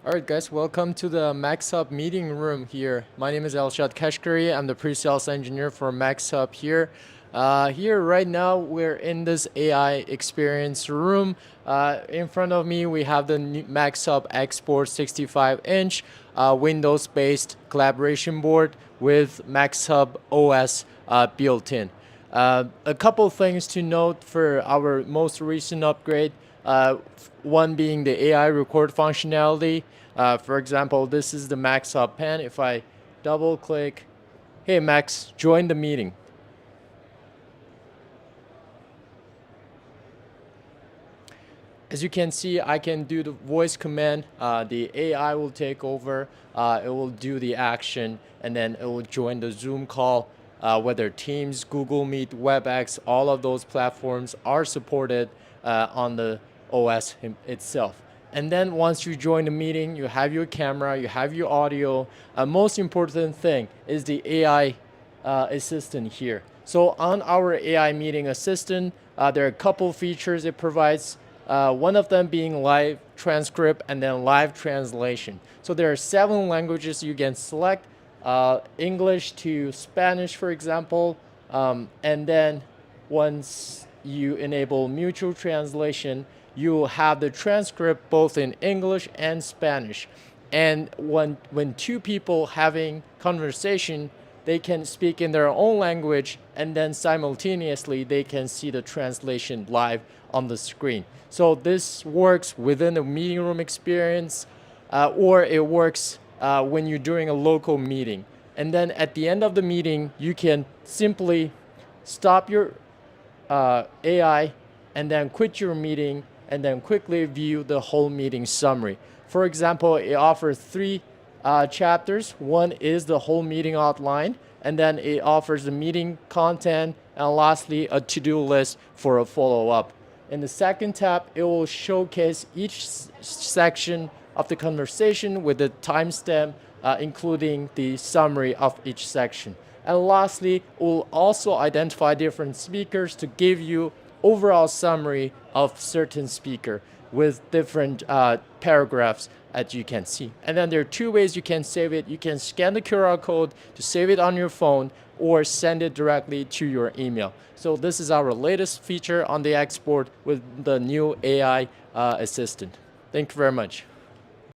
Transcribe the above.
All right, guys, welcome to the MAXHUB meeting room here. My name is Elshad Kashkari. I'm the pre-sales engineer for MAXHUB here. Here right now, we're in this AI experience room. In front of me, we have the MAXHUB XBoard 65-inch Windows-based collaboration board with MAXHUB OS built in. A couple things to note for our most recent upgrade. One being the AI record functionality. For example, this is the MAXHUB pen. If I double click, hey Max, join the meeting. As you can see, I can do the voice command. The AI will take over. It will do the action, and then it will join the Zoom call. Whether Teams, Google Meet, WebEx, all of those platforms are supported on the OS itself. And then once you join the meeting, you have your camera, you have your audio. Most important thing is the AI assistant here. So on our AI meeting assistant, there are a couple features it provides. One of them being live transcript and then live translation. So there are 7 languages you can select, English to Spanish, for example. And then once you enable mutual translation, you will have the transcript both in English and Spanish. And when two people having conversation, they can speak in their own language, and then simultaneously they can see the translation live on the screen. So this works within the meeting room experience, or it works when you're doing a local meeting. And then at the end of the meeting, you can simply stop your AI and then quit your meeting and then quickly view the whole meeting summary. For example, it offers 3 chapters. One is the whole meeting outline, and then it offers the meeting content, and lastly, a to-do list for a follow-up. In the second tab, it will showcase each section of the conversation with the timestamp, including the summary of each section. And lastly, it will also identify different speakers to give you overall summary of certain speaker with different paragraphs as you can see. And then there are 2 ways you can save it. You can scan the QR code to save it on your phone or send it directly to your email. So this is our latest feature on the XBoard with the new AI assistant. Thank you very much.